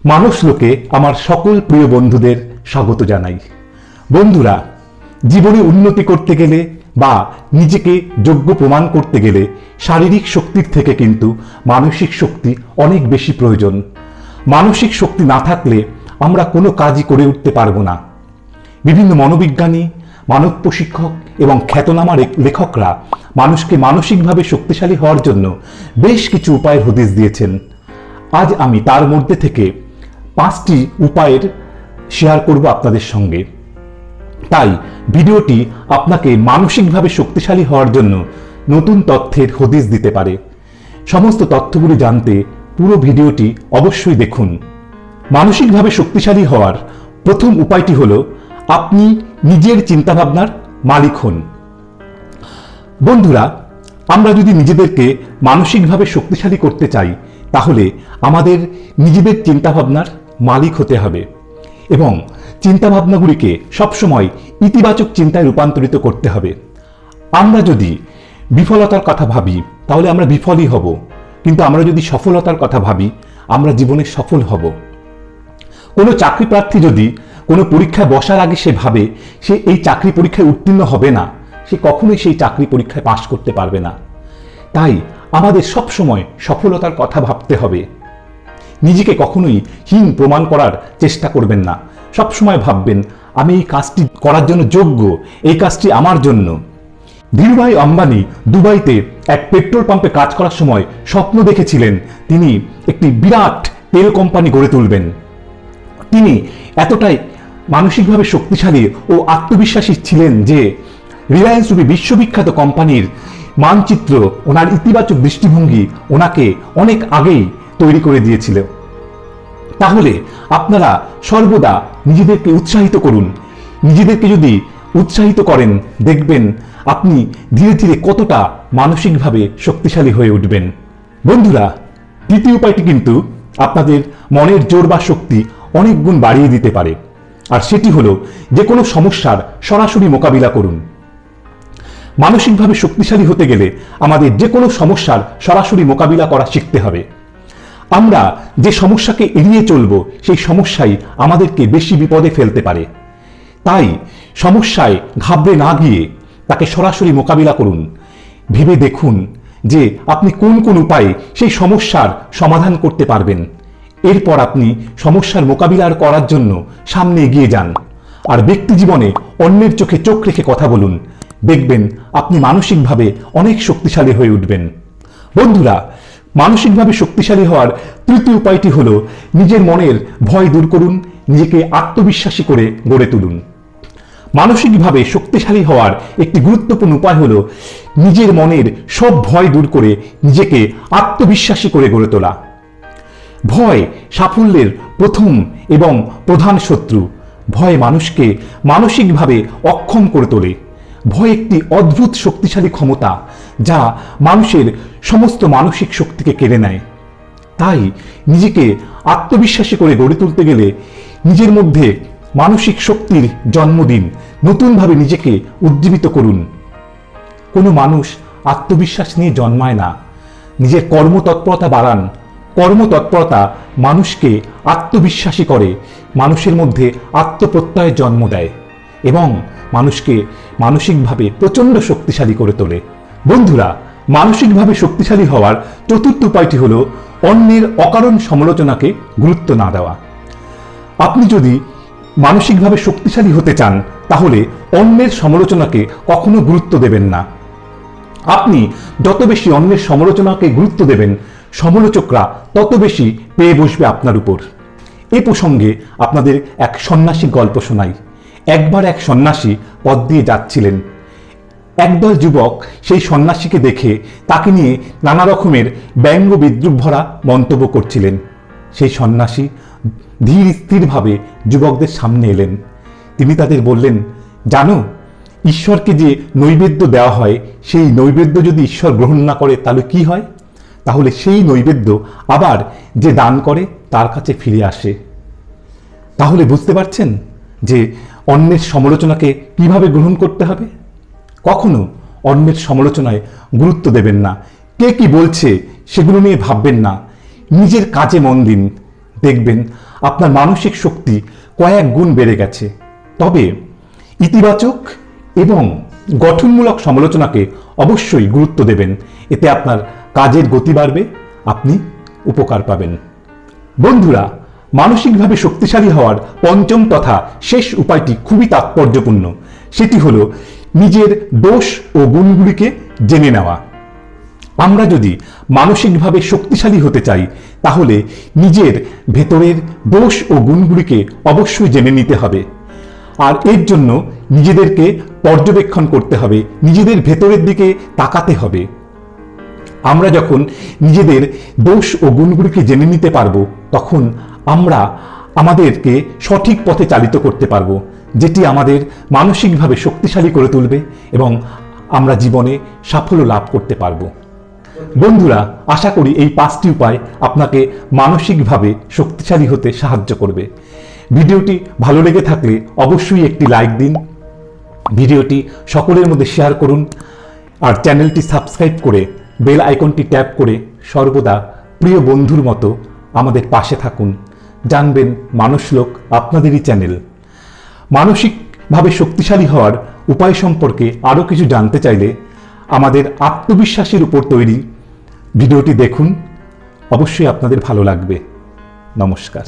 মানুষ লোকে আমার সকল প্রিয় বন্ধুদের স্বাগত জানাই। বন্ধুরা, জীবনে উন্নতি করতে গেলে বা নিজেকে যোগ্য প্রমাণ করতে গেলে শারীরিক শক্তির থেকে কিন্তু মানসিক শক্তি অনেক বেশি প্রয়োজন। মানসিক শক্তি না থাকলে আমরা কোনো কাজই করে উঠতে পারবো না। বিভিন্ন মনোবিজ্ঞানী, মানব প্রশিক্ষক এবং খ্যাতনামা লেখকরা মানুষকে মানসিকভাবে শক্তিশালী হওয়ার জন্য বেশ কিছু উপায়ের হদিশ দিয়েছেন। আজ আমি তার মধ্যে থেকে 5টি উপায়ের শেয়ার করব আপনাদের সঙ্গে। তাই ভিডিওটি আপনাকে মানসিকভাবে শক্তিশালী হওয়ার জন্য নতুন তথ্যের হদিশ দিতে পারে। সমস্ত তথ্যগুলি জানতে পুরো ভিডিওটি অবশ্যই দেখুন। মানসিকভাবে শক্তিশালী হওয়ার প্রথম উপায়টি হলো আপনি নিজের চিন্তাভাবনার মালিক হন। বন্ধুরা, আমরা যদি নিজেদেরকে মানসিকভাবে শক্তিশালী করতে চাই তাহলে আমাদের নিজেদের চিন্তাভাবনার মালিক হতে হবে এবং চিন্তাভাবনাগুলিকে সবসময় ইতিবাচক চিন্তায় রূপান্তরিত করতে হবে। আমরা যদি বিফলতার কথা ভাবি তাহলে আমরা বিফলই হব, কিন্তু আমরা যদি সফলতার কথা ভাবি আমরা জীবনে সফল হব। কোনো চাকরি প্রার্থী যদি কোনো পরীক্ষায় বসার আগে সে ভাবে সে এই চাকরি পরীক্ষায় উত্তীর্ণ হবে না, সে কখনোই সেই চাকরি পরীক্ষায় পাশ করতে পারবে না। তাই আমাদের সবসময় সফলতার কথা ভাবতে হবে। নিজেকে কখনোই হীন প্রমাণ করার চেষ্টা করবেন না। সবসময় ভাববেন আমি এই কাজটি করার জন্য যোগ্য, এই কাজটি আমার জন্য। ধীরুভাই আম্বানি দুবাইতে এক পেট্রোল পাম্পে কাজ করার সময় স্বপ্ন দেখেছিলেন তিনি একটি বিরাট তেল কোম্পানি গড়ে তুলবেন। তিনি এতটাই মানসিকভাবে শক্তিশালী ও আত্মবিশ্বাসী ছিলেন যে রিলায়েন্স রূপী বিশ্ববিখ্যাত কোম্পানির মানচিত্র, ওনার ইতিবাচক দৃষ্টিভঙ্গি ওনাকে অনেক আগেই তৈরি করে দিয়েছিল। তাহলে আপনারা সর্বদা নিজেদেরকে উৎসাহিত করুন। নিজেদেরকে যদি উৎসাহিত করেন দেখবেন আপনি ধীরে ধীরে কতটা মানসিকভাবে শক্তিশালী হয়ে উঠবেন। বন্ধুরা, দ্বিতীয় উপায়টি কিন্তু আপনাদের মনের জোর বা শক্তি অনেক গুণ বাড়িয়ে দিতে পারে, আর সেটি হলো যে কোনো সমস্যার সরাসরি মোকাবিলা করুন। মানসিকভাবে শক্তিশালী হতে গেলে আমাদের যে কোনো সমস্যার সরাসরি মোকাবিলা করা শিখতে হবে। আমরা যে সমস্যাকে এড়িয়ে চলব সেই সমস্যাই আমাদেরকে বেশি বিপদে ফেলতে পারে। তাই সমস্যায় ঘাবড়ে না গিয়ে তাকে সরাসরি মোকাবিলা করুন। ভেবে দেখুন যে আপনি কোন কোন উপায়ে সেই সমস্যার সমাধান করতে পারবেন। এরপর আপনি সমস্যার মোকাবিলা করার জন্য সামনে এগিয়ে যান। আর ব্যক্তি জীবনে অন্যের চোখে চোখ রেখে কথা বলুন। দেখবেন আপনি মানসিকভাবে অনেক শক্তিশালী হয়ে উঠবেন। বন্ধুরা, মানসিকভাবে শক্তিশালী হওয়ার তৃতীয় উপায়টি হলো নিজের মনের ভয় দূর করুন, নিজেকে আত্মবিশ্বাসী করে গড়ে তুলুন। মানসিকভাবে শক্তিশালী হওয়ার একটি গুরুত্বপূর্ণ উপায় হলো নিজের মনের সব ভয় দূর করে নিজেকে আত্মবিশ্বাসী করে গড়ে তোলা। ভয় সাফল্যের প্রথম এবং প্রধান শত্রু। ভয় মানুষকে মানসিকভাবে অক্ষম করে তোলে। ভয় একটি অদ্ভুত শক্তিশালী ক্ষমতা যা মানুষের সমস্ত মানসিক শক্তিকে কেড়ে নেয়। তাই নিজেকে আত্মবিশ্বাসী করে গড়ে তুলতে গেলে নিজের মধ্যে মানসিক শক্তির জন্ম দিন, নতুনভাবে নিজেকে উজ্জীবিত করুন। কোনো মানুষ আত্মবিশ্বাস নিয়ে জন্মায় না। নিজের কর্মতৎপরতা বাড়ান। কর্মতৎপরতা মানুষকে আত্মবিশ্বাসী করে, মানুষের মধ্যে আত্মপ্রত্যয়ের জন্ম দেয় এবং মানুষকে মানসিকভাবে প্রচণ্ড শক্তিশালী করে তোলে। বন্ধুরা, মানসিকভাবে শক্তিশালী হওয়ার চতুর্থ উপায়টি হলো অন্যের অকারণ সমালোচনাকে গুরুত্ব না দেওয়া। আপনি যদি মানসিকভাবে শক্তিশালী হতে চান তাহলে অন্যের সমালোচনাকে কখনো গুরুত্ব দেবেন না। আপনি যত বেশি অন্যের সমালোচনাকে গুরুত্ব দেবেন সমালোচকরা তত বেশি পেয়ে বসবে আপনার উপর। এ প্রসঙ্গে আপনাদের এক সন্ন্যাসীর গল্প শোনাই। একবার এক সন্ন্যাসী পথ দিয়ে যাচ্ছিলেন। একদল যুবক সেই সন্ন্যাসীকে দেখে তাকে নিয়ে নানা রকমের ব্যঙ্গ বিদ্রুপ ভরা মন্তব্য করছিলেন। সেই সন্ন্যাসী ধীর স্থিরভাবে যুবকদের সামনে এলেন। তিনি তাদের বললেন, জানো, ঈশ্বরকে যে নৈবেদ্য দেওয়া হয় সেই নৈবেদ্য যদি ঈশ্বর গ্রহণ না করে তাহলে কি হয়? তাহলে সেই নৈবেদ্য আবার যে দান করে তার কাছে ফিরে আসে। তাহলে বুঝতে পারছেন যে অন্যের সমালোচনাকে কিভাবে গ্রহণ করতে হবে। কখনো অন্যের সমালোচনায় গুরুত্ব দেবেন না। কে কি বলছে সেগুলো নিয়ে ভাববেন না। নিজের কাজে মন দিন। দেখবেন আপনার মানসিক শক্তি কয়েক গুণ বেড়ে গেছে। তবে ইতিবাচক এবং গঠনমূলক সমালোচনাকে অবশ্যই গুরুত্ব দেবেন, এতে আপনার কাজের গতি বাড়বে, আপনি উপকার পাবেন। বন্ধুরা, মানসিকভাবে শক্তিশালী হওয়ার পঞ্চম তথা শেষ উপায়টি খুবই তাৎপর্যপূর্ণ। সেটি হলো নিজের দোষ ও গুণগুলিকে জেনে নেওয়া। আমরা যদি মানসিকভাবে শক্তিশালী হতে চাই তাহলে নিজের ভেতরের দোষ ও গুণগুলিকে অবশ্যই জেনে নিতে হবে। আর এর জন্য নিজেদেরকে পর্যবেক্ষণ করতে হবে, নিজেদের ভেতরের দিকে তাকাতে হবে। আমরা যখন নিজেদের দোষ ও গুণগুলিকে জেনে নিতে পারবো তখন আমরা আমাদেরকে সঠিক পথে চালিত করতে পারবো, যেটি আমাদের মানসিকভাবে শক্তিশালী করে তুলবে এবং আমরা জীবনে সাফল্য লাভ করতে পারবো। বন্ধুরা, আশা করি এই 5টি উপায় আপনাকে মানসিকভাবে শক্তিশালী হতে সাহায্য করবে। ভিডিওটি ভালো লেগে থাকলে অবশ্যই একটি লাইক দিন, ভিডিওটি সকলের মধ্যে শেয়ার করুন, আর চ্যানেলটি সাবস্ক্রাইব করে বেল আইকনটি ট্যাপ করে সর্বদা প্রিয় বন্ধুর মতো আমাদের পাশে থাকুন। জানবেন মানুষলোক আপনাদেরই চ্যানেল। মানসিকভাবে শক্তিশালী হওয়ার উপায় সম্পর্কে আরও কিছু জানতে চাইলে আমাদের আত্মবিশ্বাসের উপর তৈরি ভিডিওটি দেখুন, অবশ্যই আপনাদের ভালো লাগবে। নমস্কার।